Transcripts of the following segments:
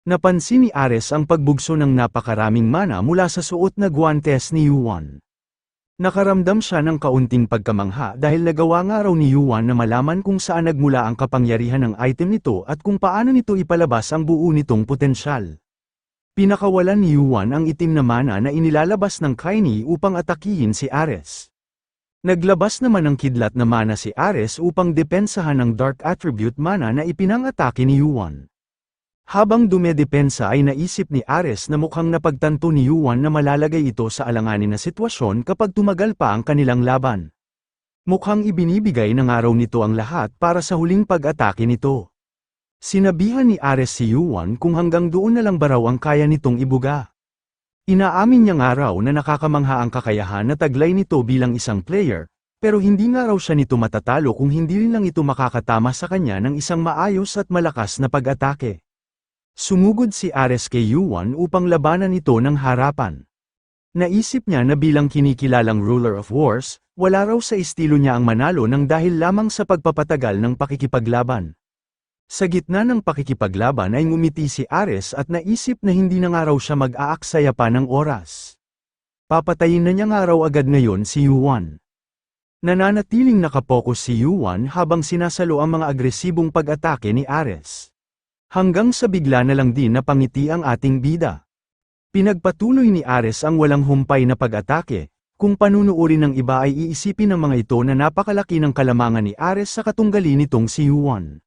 Napansin ni Ares ang pagbugso ng napakaraming mana mula sa suot na guwantes ni Yuan. Nakaramdam siya ng kaunting pagkamangha dahil nagawa nga raw ni Yuan na malaman kung saan nagmula ang kapangyarihan ng item nito at kung paano nito ipalabas ang buo nitong potensyal. Pinakawalan ni Yuan ang itim na mana na inilalabas ng Kaini upang atakihin si Ares. Naglabas naman ng kidlat na mana si Ares upang depensahan ang dark attribute mana na ipinangatake ni Yuan. Habang dumedepensa ay naisip ni Ares na mukhang napagtanto ni Yuan na malalagay ito sa alanganin na sitwasyon kapag tumagal pa ang kanilang laban. Mukhang ibinibigay ng araw nito ang lahat para sa huling pag-atake nito. Sinabihan ni Ares si Yuan kung hanggang doon na lang ba raw ang kaya nitong ibuga. Inaamin niya nga raw na nakakamangha ang kakayahan na taglay nito bilang isang player, pero hindi nga raw siya nito matatalo kung hindi rin lang ito makakatama sa kanya ng isang maayos at malakas na pag-atake. Sumugod si Ares kay Yuan upang labanan ito ng harapan. Naisip niya na bilang kinikilalang ruler of wars, wala raw sa estilo niya ang manalo nang dahil lamang sa pagpapatagal ng pakikipaglaban. Sa gitna ng pakikipaglaban ay ngumiti si Ares at naisip na hindi na nga raw siya mag-aaksaya pa ng oras. Papatayin na niya nga raw agad ngayon si Yuan. Nananatiling nakapokus si Yuan habang sinasalo ang mga agresibong pag-atake ni Ares. Hanggang sa bigla na lang din napangiti ang ating bida. Pinagpatuloy ni Ares ang walang humpay na pag-atake, kung panunuorin ng iba ay iisipin ng mga ito na napakalaki ng kalamangan ni Ares sa katunggali nitong si Yuan.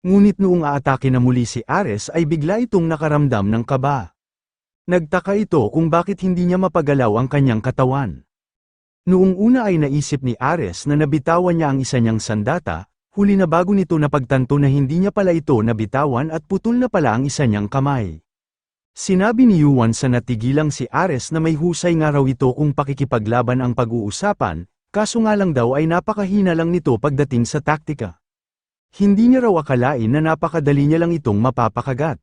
Ngunit noong aatake na muli si Ares ay bigla itong nakaramdam ng kaba. Nagtaka ito kung bakit hindi niya mapagalaw ang kanyang katawan. Noong una ay naisip ni Ares na nabitawan niya ang isa niyang sandata, huli na bago nito napagtanto na hindi niya pala ito nabitawan at putol na pala ang isa niyang kamay. Sinabi ni Yuan sa natigilang si Ares na may husay nga raw ito kung pakikipaglaban ang pag-uusapan, kaso nga lang daw ay napakahina lang nito pagdating sa taktika. Hindi niya raw akalain na napakadali niya lang itong mapapakagat.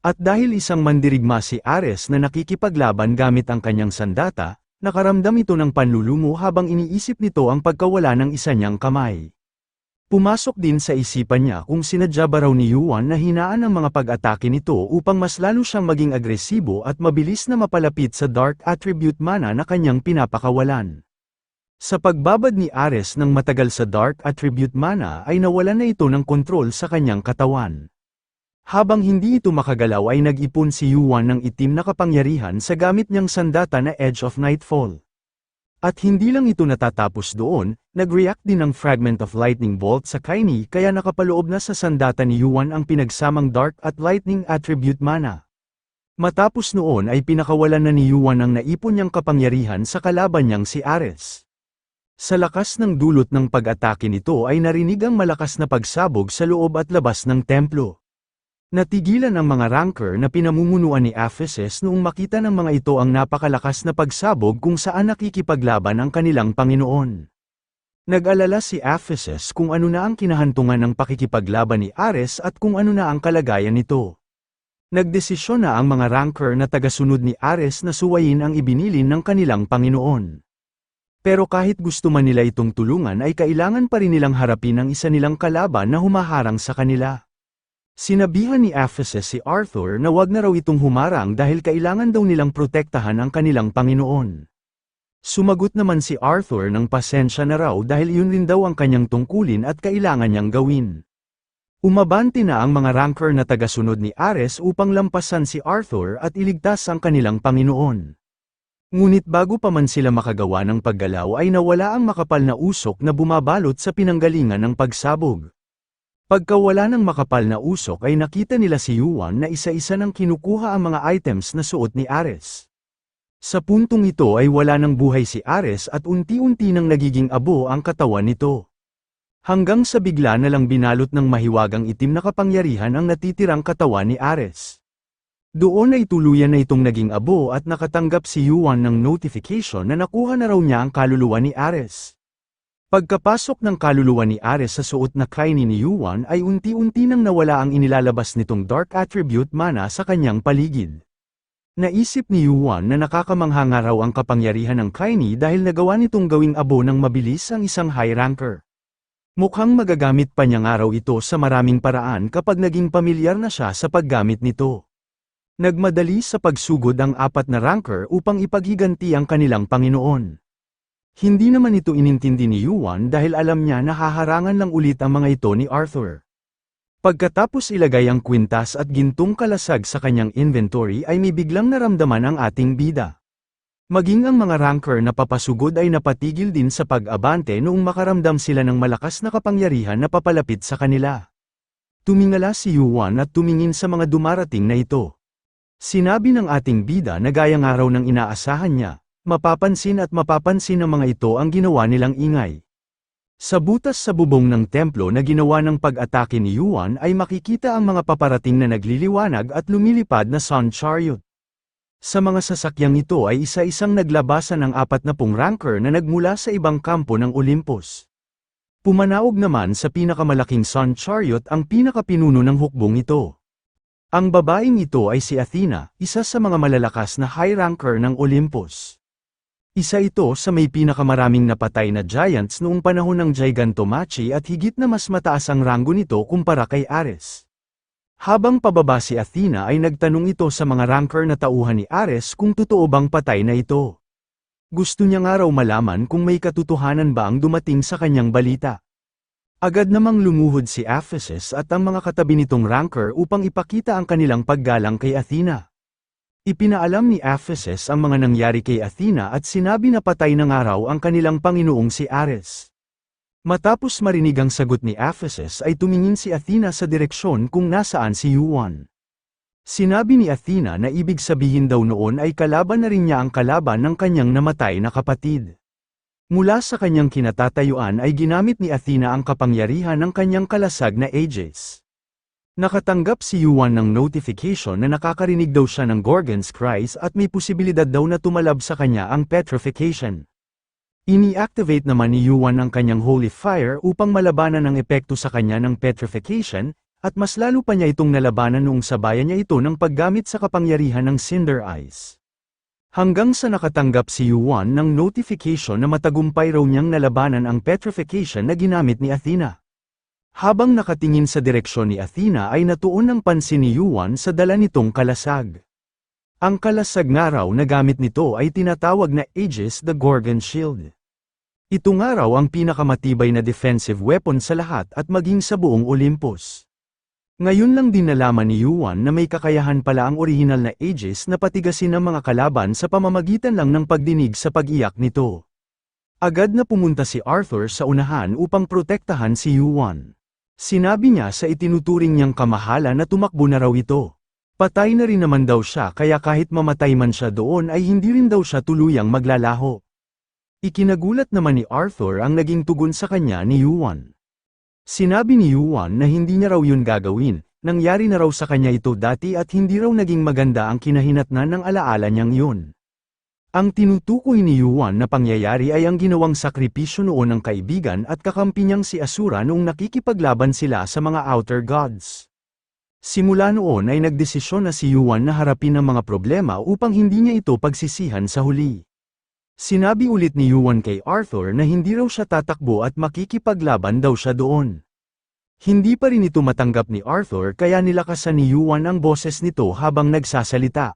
At dahil isang mandirigma si Ares na nakikipaglaban gamit ang kanyang sandata, nakaramdam ito ng panlulumo habang iniisip nito ang pagkawala ng isa niyang kamay. Pumasok din sa isipan niya kung sinadya ba raw ni Yuan na hinaan ang mga pag-atake nito upang mas lalo siyang maging agresibo at mabilis na mapalapit sa dark attribute mana na kanyang pinapakawalan. Sa pagbabad ni Ares ng matagal sa dark attribute mana ay nawalan na ito ng kontrol sa kanyang katawan. Habang hindi ito makagalaw ay nag-ipon si Yuan ng itim na kapangyarihan sa gamit niyang sandata na Edge of Nightfall. At hindi lang ito natatapos doon, nag-react din ng Fragment of Lightning Bolt sa Kaini kaya nakapaloob na sa sandata ni Yuan ang pinagsamang Dark at Lightning attribute mana. Matapos noon ay pinakawalan na ni Yuan ang naipon niyang kapangyarihan sa kalaban niyang si Ares. Sa lakas ng dulot ng pag-atake nito ay narinig ang malakas na pagsabog sa loob at labas ng templo. Natigilan ang mga ranker na pinamumunuan ni Ephesus noong makita ng mga ito ang napakalakas na pagsabog kung saan nakikipaglaban ang kanilang Panginoon. Nag-alala si Ephesus kung ano na ang kinahantungan ng pakikipaglaban ni Ares at kung ano na ang kalagayan nito. Nagdesisyon na ang mga ranker na tagasunod ni Ares na suwayin ang ibinilin ng kanilang Panginoon. Pero kahit gusto man nila itong tulungan ay kailangan pa rin nilang harapin ang isa nilang kalaban na humaharang sa kanila. Sinabihan ni Ephesus si Arthur na wag na raw itong humarang dahil kailangan daw nilang protektahan ang kanilang Panginoon. Sumagot naman si Arthur ng pasensya na raw dahil iyon rin daw ang kanyang tungkulin at kailangan niyang gawin. Umabante na ang mga ranker na tagasunod ni Ares upang lampasan si Arthur at iligtas ang kanilang Panginoon. Ngunit bago pa man sila makagawa ng paggalaw ay nawala ang makapal na usok na bumabalot sa pinanggalingan ng pagsabog. Pagkawala ng makapal na usok ay nakita nila si Yuan na isa-isa nang kinukuha ang mga items na suot ni Ares. Sa puntong ito ay wala ng buhay si Ares at unti-unti nang nagiging abo ang katawan nito. Hanggang sa bigla na lang binalot ng mahiwagang itim na kapangyarihan ang natitirang katawan ni Ares. Doon ay tuluyan na itong naging abo at nakatanggap si Yuan ng notification na nakuha na raw niya ang kaluluwa ni Ares. Pagkapasok ng kaluluwa ni Ares sa suot na Kaini ni Yuan ay unti-unti nang nawala ang inilalabas nitong dark attribute mana sa kanyang paligid. Naisip ni Yuan na nakakamangha nga raw ang kapangyarihan ng Kaini dahil nagawa nitong gawing abo ng mabilis ang isang high ranker. Mukhang magagamit pa niyang araw ito sa maraming paraan kapag naging pamilyar na siya sa paggamit nito. Nagmadali sa pagsugod ang 4 na ranker upang ipaghiganti ang kanilang Panginoon. Hindi naman ito inintindi ni Yuan dahil alam niya na haharangan lang ulit ang mga ito ni Arthur. Pagkatapos ilagay ang kwintas at gintong kalasag sa kanyang inventory ay may biglang naramdaman ang ating bida. Maging ang mga ranker na papasugod ay napatigil din sa pag-abante noong makaramdam sila ng malakas na kapangyarihan na papalapit sa kanila. Tumingala si Yuan at tumingin sa mga dumarating na ito. Sinabi ng ating bida na gayang araw ng inaasahan niya, mapapansin ng mga ito ang ginawa nilang ingay. Sa butas sa bubong ng templo na ginawa ng pag-atake ni Yuan ay makikita ang mga paparating na nagliliwanag at lumilipad na sun chariot. Sa mga sasakyang ito ay isa-isang naglabasan ng 40 ranker na nagmula sa ibang kampo ng Olympus. Pumanaog naman sa pinakamalaking sun chariot ang pinakapinuno ng hukbong ito. Ang babaeng ito ay si Athena, isa sa mga malalakas na high ranker ng Olympus. Isa ito sa may pinakamaraming napatay na giants noong panahon ng Gigantomachy at higit na mas mataas ang ranggo nito kumpara kay Ares. Habang pababa si Athena ay nagtanong ito sa mga ranker na tauhan ni Ares kung totoo bang patay na ito. Gusto niya nga raw malaman kung may katotohanan ba ang dumating sa kanyang balita. Agad namang lumuhod si Ephesus at ang mga katabi nitong ranker upang ipakita ang kanilang paggalang kay Athena. Ipinaalam ni Ephesus ang mga nangyari kay Athena at sinabi na patay na nga raw ang kanilang Panginoong si Ares. Matapos marinig ang sagot ni Ephesus ay tumingin si Athena sa direksyon kung nasaan si Yuan. Sinabi ni Athena na ibig sabihin daw noon ay kalaban na rin niya ang kalaban ng kanyang namatay na kapatid. Mula sa kanyang kinatatayuan ay ginamit ni Athena ang kapangyarihan ng kanyang kalasag na Aegis. Nakatanggap si Yuan ng notification na nakakarinig daw siya ng Gorgon's cries at may posibilidad daw na tumalab sa kanya ang petrification. Ini-activate naman ni Yuan ang kanyang Holy Fire upang malabanan ang epekto sa kanya ng petrification, at mas lalo pa niya itong nalabanan noong sabayan niya ito ng paggamit sa kapangyarihan ng Cinder Eyes. Hanggang sa nakatanggap si Yuan ng notification na matagumpay raw niyang nalabanan ang petrification na ginamit ni Athena. Habang nakatingin sa direksyon ni Athena ay natuon ang pansin ni Yuan sa dala nitong kalasag. Ang kalasag nga raw na gamit nito ay tinatawag na Aegis the Gorgon Shield. Ito nga raw ang pinakamatibay na defensive weapon sa lahat at maging sa buong Olympus. Ngayon lang din nalaman ni Yuan na may kakayahan pala ang orihinal na Aegis na patigasin ang mga kalaban sa pamamagitan lang ng pagdinig sa pag-iyak nito. Agad na pumunta si Arthur sa unahan upang protektahan si Yuan. Sinabi niya sa itinuturing niyang kamahalan na tumakbo na raw ito. Patay na rin naman daw siya kaya kahit mamatay man siya doon ay hindi rin daw siya tuluyang maglalaho. Ikinagulat naman ni Arthur ang naging tugon sa kanya ni Yuan. Sinabi ni Yuan na hindi niya raw yun gagawin, nangyari na raw sa kanya ito dati at hindi raw naging maganda ang kinahinatnan ng alaala niyang yun. Ang tinutukoy ni Yuan na pangyayari ay ang ginawang sakripisyo noon ng kaibigan at kakampi niyang si Asura noong nakikipaglaban sila sa mga outer gods. Simula noon ay nagdesisyon na si Yuan na harapin ang mga problema upang hindi niya ito pagsisihan sa huli. Sinabi ulit ni Yuan kay Arthur na hindi raw siya tatakbo at makikipaglaban daw siya doon. Hindi pa rin ito matanggap ni Arthur kaya nilakasan ni Yuan ang boses nito habang nagsasalita.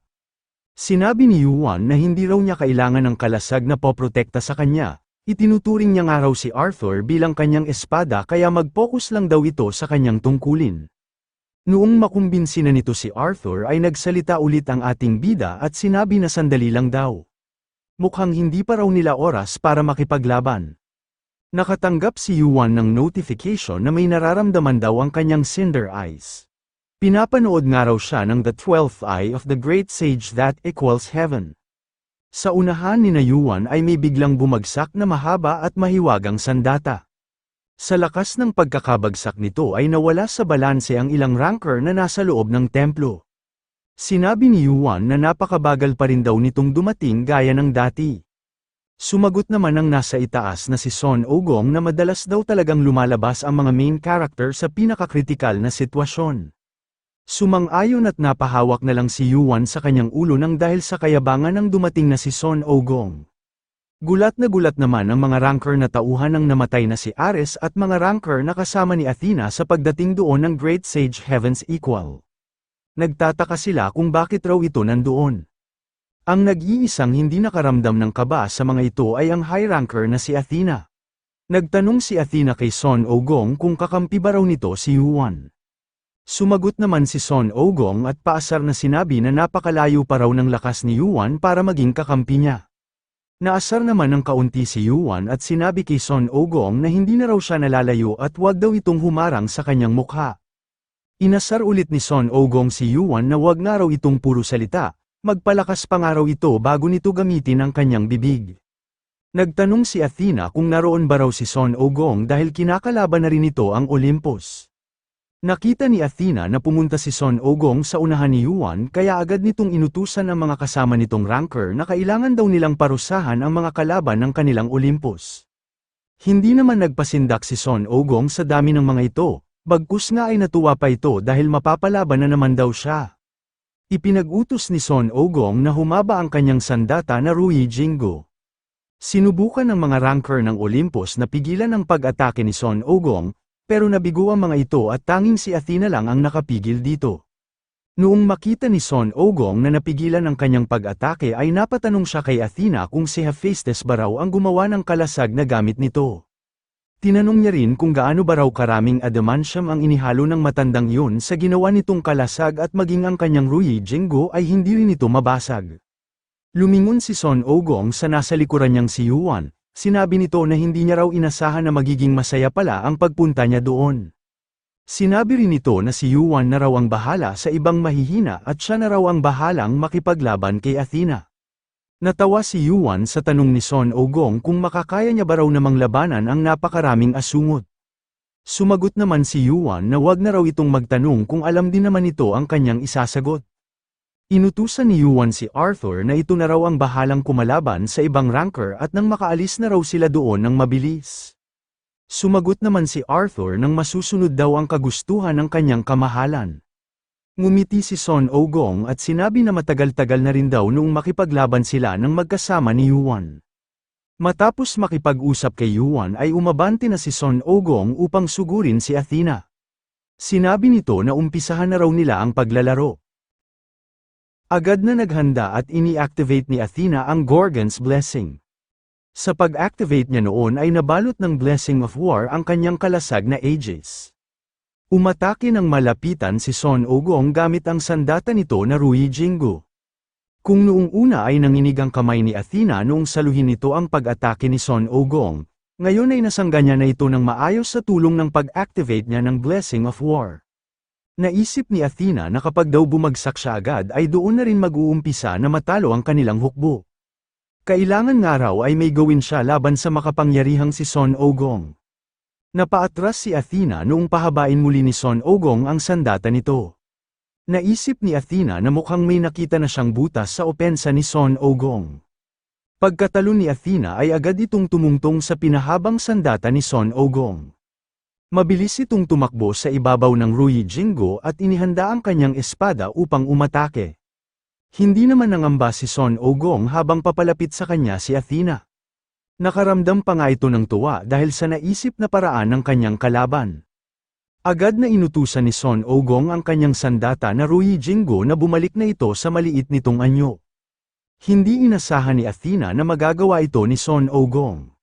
Sinabi ni Yuan na hindi raw niya kailangan ng kalasag na poprotekta sa kanya. Itinuturing niya nga raw si Arthur bilang kanyang espada kaya mag-focus lang daw ito sa kanyang tungkulin. Noong makumbinsi na nito si Arthur ay nagsalita ulit ang ating bida at sinabi na sandali lang daw. Mukhang hindi pa raw nila oras para makipaglaban. Nakatanggap si Yuan ng notification na may nararamdaman daw ang kanyang Cinder Eyes. Pinapanood nga raw siya ng the 12th eye of the great sage that equals heaven. Sa unahan ni Yuan ay may biglang bumagsak na mahaba at mahiwagang sandata. Sa lakas ng pagkakabagsak nito ay nawala sa balanse ang ilang ranker na nasa loob ng templo. Sinabi ni Yuan na napakabagal pa rin daw nitong dumating gaya ng dati. Sumagot naman ang nasa itaas na si Son Ogong na madalas daw talagang lumalabas ang mga main character sa pinakakritikal na sitwasyon. Sumang-ayon at napahawak na lang si Yuan sa kanyang ulo nang dahil sa kayabangan ng dumating na si Son Ogong. Gulat naman ang mga ranker na tauhan ng namatay na si Ares at mga ranker na kasama ni Athena sa pagdating doon ng Great Sage Heaven's Equal. Nagtataka sila kung bakit raw ito nandoon. Ang nag-iisang hindi nakaramdam ng kaba sa mga ito ay ang high ranker na si Athena. Nagtanong si Athena kay Son Ogong kung kakampi ba raw nito si Yuan. Sumagot naman si Son Ogong at paasar na sinabi na napakalayo pa raw ng lakas ni Yuan para maging kakampi niya. Naasar naman ng kaunti si Yuan at sinabi kay Son Ogong na hindi na raw siya nalalayo at wag daw itong humarang sa kanyang mukha. Inasar ulit ni Son Ogong si Yuan na wag nga raw itong puro salita, magpalakas pa nga raw ito bago nito gamitin ang kanyang bibig. Nagtanong si Athena kung naroon ba raw si Son Ogong dahil kinakalaban na rin ito ang Olympus. Nakita ni Athena na pumunta si Son Ogong sa unahan ni Yuan kaya agad nitong inutusan ang mga kasama nitong ranker na kailangan daw nilang parusahan ang mga kalaban ng kanilang Olympus. Hindi naman nagpasindak si Son Ogong sa dami ng mga ito, bagkus nga ay natuwa pa ito dahil mapapalaban na naman daw siya. Ipinag-utos ni Son Ogong na humaba ang kanyang sandata na Rui Jinggo. Sinubukan ng mga ranker ng Olympus na pigilan ang pag-atake ni Son Ogong, pero nabigo ang mga ito at tanging si Athena lang ang nakapigil dito. Noong makita ni Son Ogong na napigilan ang kanyang pag-atake ay napatanong siya kay Athena kung si Hephaestus ba raw ang gumawa ng kalasag na gamit nito. Tinanong niya rin kung gaano ba raw karaming adamantium ang inihalo ng matandang yun sa ginawa nitong kalasag at maging ang kanyang Rui Jinggo ay hindi rin ito mabasag. Lumingon si Son Ogong sa nasa likuran niyang si Yuan. Sinabi nito na hindi niya raw inasahan na magiging masaya pala ang pagpunta niya doon. Sinabi rin nito na si Yuan na raw ang bahala sa ibang mahihina at siya na raw ang bahalang makipaglaban kay Athena. Natawa si Yuan sa tanong ni Son Ogong kung makakaya niya ba raw namang labanan ang napakaraming asungot. Sumagot naman si Yuan na wag na raw itong magtanong kung alam din naman ito ang kanyang isasagot. Inutusan ni Yuan si Arthur na ito na raw ang bahalang kumalaban sa ibang ranker at nang makaalis na raw sila doon ng mabilis. Sumagot naman si Arthur nang masusunod daw ang kagustuhan ng kanyang kamahalan. Ngumiti si Son Ogong at sinabi na matagal-tagal na rin daw noong makipaglaban sila ng magkasama ni Yuan. Matapos makipag-usap kay Yuan ay umabante na si Son Ogong upang sugurin si Athena. Sinabi nito na umpisahan na raw nila ang paglalaro. Agad na naghanda at ini-activate ni Athena ang Gorgon's Blessing. Sa pag-activate niya noon ay nabalot ng Blessing of War ang kanyang kalasag na Aegis. Umatake ng malapitan si Son Ogong gamit ang sandata nito na Rui Jinggo. Kung noong una ay nanginig ang kamay ni Athena noong saluhin nito ang pag-atake ni Son Ogong, ngayon ay nasangga niya na ito ng maayos sa tulong ng pag-activate niya ng Blessing of War. Naisip ni Athena na kapag daw bumagsak siya agad ay doon na rin mag-uumpisa na matalo ang kanilang hukbo. Kailangan nga raw ay may gawin siya laban sa makapangyarihang si Son Ogong. Napaatras si Athena noong pahabain muli ni Son Ogong ang sandata nito. Naisip ni Athena na mukhang may nakita na siyang butas sa opensa ni Son Ogong. Pagkatalo ni Athena ay agad itong tumungtong sa pinahabang sandata ni Son Ogong. Mabilis itong tumakbo sa ibabaw ng Rui Jinggo at inihanda ang kanyang espada upang umatake. Hindi naman nangamba si Son Ogong habang papalapit sa kanya si Athena. Nakaramdam pa nga ito ng tuwa dahil sa naisip na paraan ng kanyang kalaban. Agad na inutusan ni Son Ogong ang kanyang sandata na Rui Jinggo na bumalik na ito sa maliit nitong anyo. Hindi inasahan ni Athena na magagawa ito ni Son Ogong.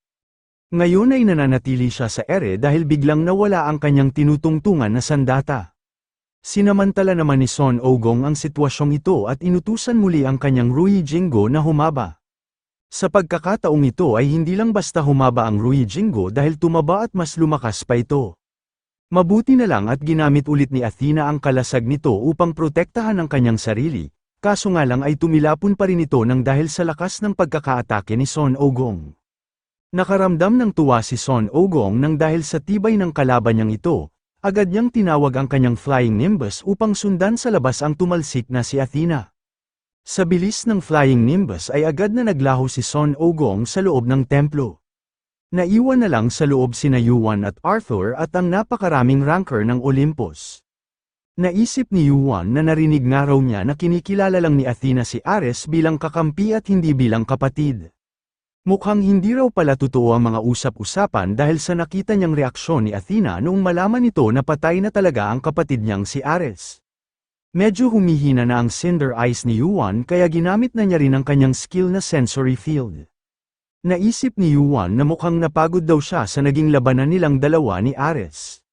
Ngayon ay nananatili siya sa ere dahil biglang nawala ang kanyang tinutungtungan na sandata. Sinamantala naman ni Son Ogong ang sitwasyong ito at inutusan muli ang kanyang Rui Jinggo na humaba. Sa pagkakataong ito ay hindi lang basta humaba ang Rui Jinggo dahil tumaba at mas lumakas pa ito. Mabuti na lang at ginamit ulit ni Athena ang kalasag nito upang protektahan ang kanyang sarili, kaso nga lang ay tumilapon pa rin ito nang dahil sa lakas ng pagkakaatake ni Son Ogong. Nakaramdam ng tuwa si Son Ogong nang dahil sa tibay ng kalaban niyang ito, agad niyang tinawag ang kanyang Flying Nimbus upang sundan sa labas ang tumalsik na si Athena. Sa bilis ng Flying Nimbus ay agad na naglaho si Son Ogong sa loob ng templo. Naiwan na lang sa loob sina Yuan at Arthur at ang napakaraming ranker ng Olympus. Naisip ni Yuan na narinig nga raw niya na kinikilala lang ni Athena si Ares bilang kakampi at hindi bilang kapatid. Mukhang hindi raw pala totoo ang mga usap-usapan dahil sa nakita niyang reaksyon ni Athena noong malaman nito na patay na talaga ang kapatid niyang si Ares. Medyo humihina na ang Cinder Eyes ni Yuan kaya ginamit na niya rin ang kanyang skill na sensory field. Naisip ni Yuan na mukhang napagod daw siya sa naging labanan nilang dalawa ni Ares.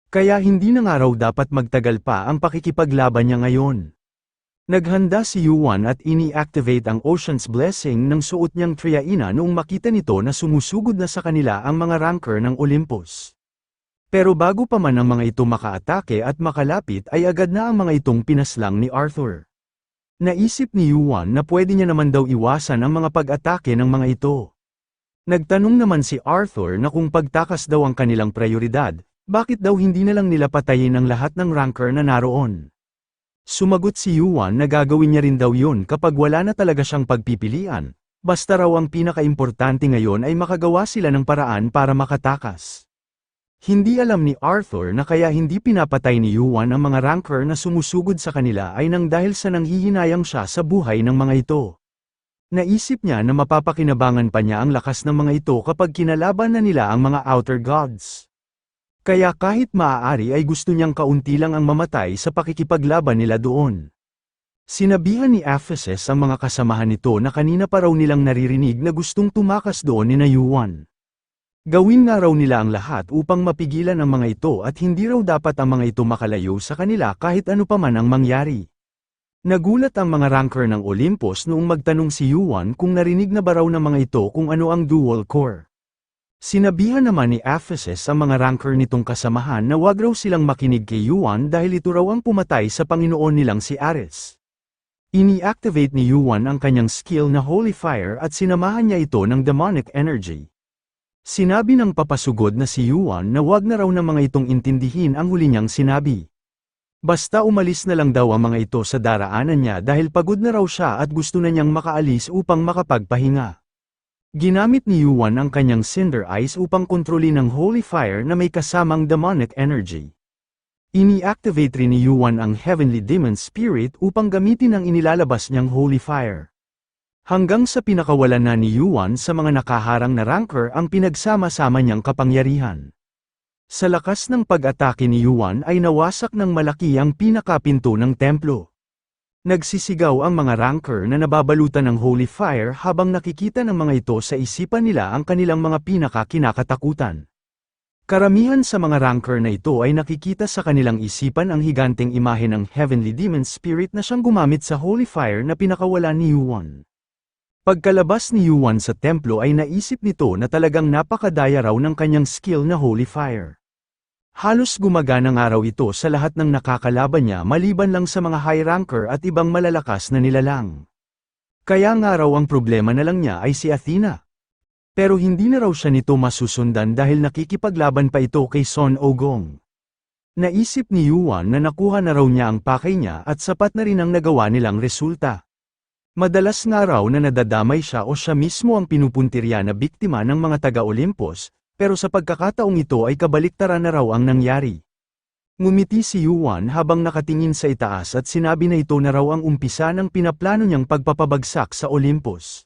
Kaya hindi na nga raw dapat magtagal pa ang pakikipaglaban niya ngayon. Naghanda si Yuan at ini-activate ang Ocean's Blessing ng suot niyang Triaina noong makita nito na sumusugod na sa kanila ang mga ranker ng Olympus. Pero bago pa man ang mga ito makaatake at makalapit ay agad na ang mga itong pinaslang ni Arthur. Naisip ni Yuan na pwede niya naman daw iwasan ang mga pag-atake ng mga ito. Nagtanong naman si Arthur na kung pagtakas daw ang kanilang prioridad, bakit daw hindi na lang nila patayin ang lahat ng ranker na naroon? Sumagot si Yuan na gagawin niya rin daw yun kapag wala na talaga siyang pagpipilian, basta raw ang pinakaimportante ngayon ay makagawa sila ng paraan para makatakas. Hindi alam ni Arthur na kaya hindi pinapatay ni Yuan ang mga ranker na sumusugod sa kanila ay nang dahil sa nanghihinayang siya sa buhay ng mga ito. Naisip niya na mapapakinabangan pa niya ang lakas ng mga ito kapag kinalaban na nila ang mga outer gods. Kaya kahit maaari ay gusto niyang kaunti lang ang mamatay sa pakikipaglaban nila doon. Sinabihan ni Ephesus ang mga kasamahan nito na kanina pa raw nilang naririnig na gustong tumakas doon ni Yuan. Gawin nga raw nila ang lahat upang mapigilan ang mga ito at hindi raw dapat ang mga ito makalayo sa kanila kahit ano pa man ang mangyari. Nagulat ang mga ranker ng Olympus noong magtanong si Yuan kung narinig na ba raw ng mga ito kung ano ang dual core. Sinabihan naman ni Ephesus ang mga ranker nitong kasamahan na wag raw silang makinig kay Yuan dahil ito raw ang pumatay sa Panginoon nilang si Ares. Ini-activate ni Yuan ang kanyang skill na Holy Fire at sinamahan niya ito ng demonic energy. Sinabi ng papasugod na si Yuan na wag na raw ng mga itong intindihin ang huli niyang sinabi. Basta umalis na lang daw ang mga ito sa daraanan niya dahil pagod na raw siya at gusto na niyang makaalis upang makapagpahinga. Ginamit ni Yuan ang kanyang Cinder Eyes upang kontrolin ang Holy Fire na may kasamang demonic energy. Ini-activate rin ni Yuan ang Heavenly Demon Spirit upang gamitin ang inilalabas niyang Holy Fire. Hanggang sa pinakawalan na ni Yuan sa mga nakaharang na ranker ang pinagsama-sama niyang kapangyarihan. Sa lakas ng pag-atake ni Yuan ay nawasak ng malaki ang pinakapinto ng templo. Nagsisigaw ang mga ranker na nababalutan ng Holy Fire habang nakikita ng mga ito sa isipan nila ang kanilang mga pinaka-kinakatakutan. Karamihan sa mga ranker na ito ay nakikita sa kanilang isipan ang higanteng imahe ng Heavenly Demon Spirit na siyang gumamit sa Holy Fire na pinakawalan ni Yuan. Pagkalabas ni Yuan sa templo ay naisip nito na talagang napakadaya raw ng kanyang skill na Holy Fire. Halos gumagana nga raw ito sa lahat ng nakakalaban niya maliban lang sa mga high ranker at ibang malalakas na nilalang. Kaya nga raw ang problema na lang niya ay si Athena. Pero hindi na raw siya nito masusundan dahil nakikipaglaban pa ito kay Son Ogong. Naisip ni Yuan na nakuha na raw niya ang pakay niya at sapat na rin ang nagawa nilang resulta. Madalas nga raw na nadadamay siya o siya mismo ang pinupuntirya na biktima ng mga taga-Olympus, pero sa pagkakataong ito ay kabaliktaran na raw ang nangyari. Ngumiti si Yuan habang nakatingin sa itaas at sinabi na ito na raw ang umpisa ng pinaplano niyang pagpapabagsak sa Olympus.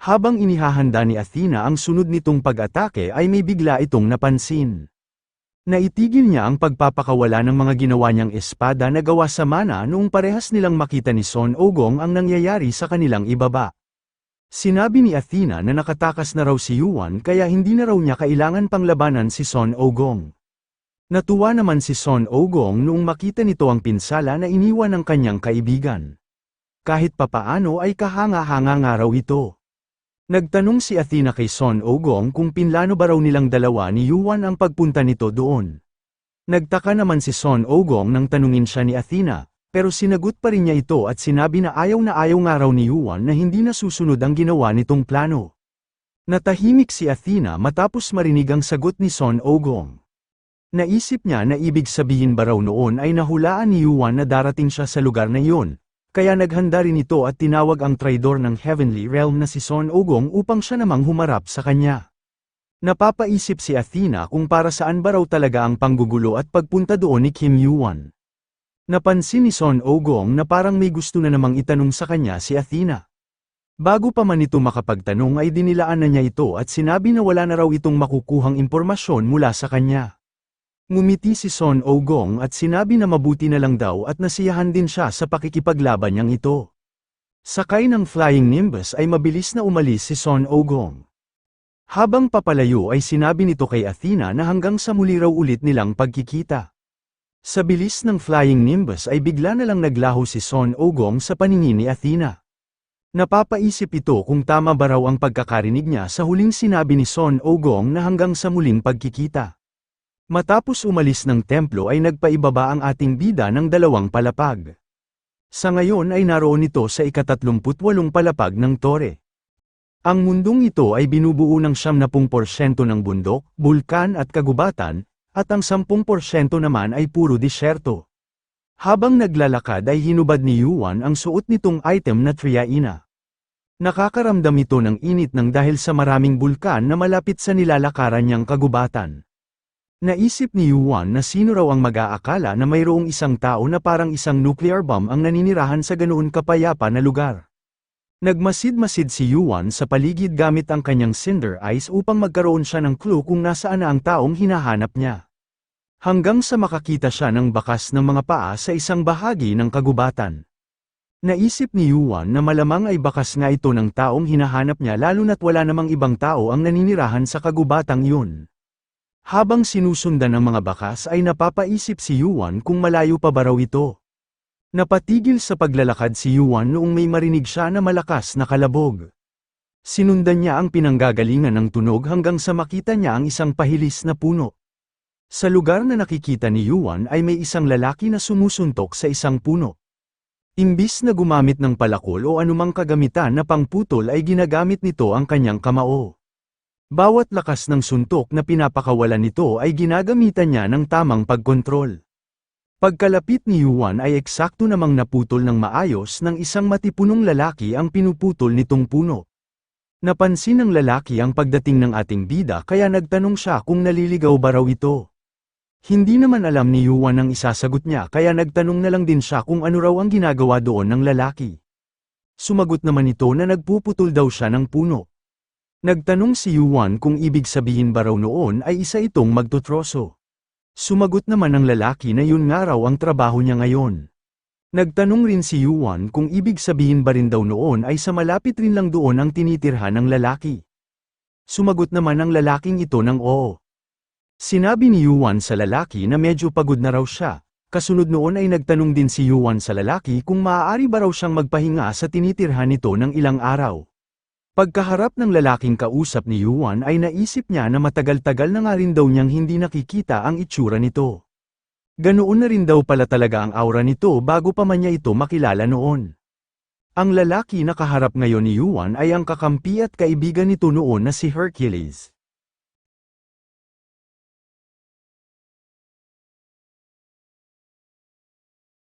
Habang inihahanda ni Athena ang sunod nitong pag-atake ay may bigla itong napansin. Naitigil niya ang pagpapakawala ng mga ginawa niyang espada na gawa sa mana noong parehas nilang makita ni Son Ogong ang nangyayari sa kanilang ibaba. Sinabi ni Athena na nakatakas na raw si Yuan kaya hindi na raw niya kailangan pang labanan si Son Ogong. Natuwa naman si Son Ogong noong makita nito ang pinsala na iniwan ng kanyang kaibigan. Kahit papaano ay kahanga-hanga nga raw ito. Nagtanong si Athena kay Son Ogong kung pinlano ba raw nilang dalawa ni Yuan ang pagpunta nito doon. Nagtaka naman si Son Ogong nang tanungin siya ni Athena. Pero sinagot pa rin niya ito at sinabi na ayaw nga raw ni Yuan na hindi nasusunod ang ginawa nitong plano. Natahimik si Athena matapos marinig ang sagot ni Son Ogong. Naisip niya na ibig sabihin ba raw noon ay nahulaan ni Yuan na darating siya sa lugar na iyon, kaya naghanda rin ito at tinawag ang traidor ng Heavenly Realm na si Son Ogong upang siya namang humarap sa kanya. Napapaisip si Athena kung para saan ba raw talaga ang panggugulo at pagpunta doon ni Kim Yuan. Napansin ni Son Ogong na parang may gusto na namang itanong sa kanya si Athena. Bago pa man ito makapagtanong ay dinilaan na niya ito at sinabi na wala na raw itong makukuhang impormasyon mula sa kanya. Ngumiti si Son Ogong at sinabi na mabuti na lang daw at nasiyahan din siya sa pakikipaglaban niyang ito. Sakay ng Flying Nimbus ay mabilis na umalis si Son Ogong. Habang papalayo ay sinabi nito kay Athena na hanggang sa muli raw ulit nilang pagkikita. Sa bilis ng Flying Nimbus ay bigla na lang naglaho si Son Ogong sa paningin ni Athena. Napapaisip ito kung tama ba raw ang pagkakarinig niya sa huling sinabi ni Son Ogong na hanggang sa muling pagkikita. Matapos umalis ng templo ay nagpaibaba ang ating bida ng 2 palapag. Sa ngayon ay naroon ito sa ika-38 palapag ng tore. Ang mundong ito ay binubuo ng 70% ng bundok, bulkan at kagubatan, at ang 10% naman ay puro disyerto. Habang naglalakad ay hinubad ni Yuan ang suot nitong item na triaina. Nakakaramdam ito ng init ng dahil sa maraming bulkan na malapit sa nilalakaran niyang kagubatan. Naisip ni Yuan na sino raw ang mag-aakala na mayroong isang tao na parang isang nuclear bomb ang naninirahan sa ganoon kapayapa na lugar. Nagmasid-masid si Yuan sa paligid gamit ang kanyang cinder eyes upang magkaroon siya ng clue kung nasaan na ang taong hinahanap niya. Hanggang sa makakita siya ng bakas ng mga paa sa isang bahagi ng kagubatan. Naisip ni Yuan na malamang ay bakas nga ito ng taong hinahanap niya lalo na't wala namang ibang tao ang naninirahan sa kagubatang yun. Habang sinusundan ng mga bakas ay napapaisip si Yuan kung malayo pa ba raw ito. Napatigil sa paglalakad si Yuan noong may marinig siya na malakas na kalabog. Sinundan niya ang pinanggagalingan ng tunog hanggang sa makita niya ang isang pahilis na puno. Sa lugar na nakikita ni Yuan ay may isang lalaki na sumusuntok sa isang puno. Imbis na gumamit ng palakol o anumang kagamitan na pangputol ay ginagamit nito ang kanyang kamao. Bawat lakas ng suntok na pinapakawalan nito ay ginagamitan niya ng tamang pagkontrol. Pagkalapit ni Yuan ay eksakto namang naputol ng maayos ng isang matipunong lalaki ang pinuputol nitong puno. Napansin ng lalaki ang pagdating ng ating bida kaya nagtanong siya kung naliligaw ba raw ito. Hindi naman alam ni Yuan ang isasagot niya kaya nagtanong na lang din siya kung ano raw ang ginagawa doon ng lalaki. Sumagot naman ito na nagpuputol daw siya ng puno. Nagtanong si Yuan kung ibig sabihin ba raw noon ay isa itong magtutroso. Sumagot naman ng lalaki na yun nga raw ang trabaho niya ngayon. Nagtanong rin si Yuan kung ibig sabihin ba rin daw noon ay sa malapit rin lang doon ang tinitirhan ng lalaki. Sumagot naman ang lalaking ito ng oo. Sinabi ni Yuan sa lalaki na medyo pagod na raw siya, kasunod noon ay nagtanong din si Yuan sa lalaki kung maaari ba raw siyang magpahinga sa tinitirhan nito ng ilang araw. Pagkaharap ng lalaking kausap ni Yuan ay naisip niya na matagal-tagal na nga rin daw niyang hindi nakikita ang itsura nito. Ganoon na rin daw pala talaga ang aura nito bago pa man niya ito makilala noon. Ang lalaki na kaharap ngayon ni Yuan ay ang kakampi at kaibigan nito noon na si Hercules.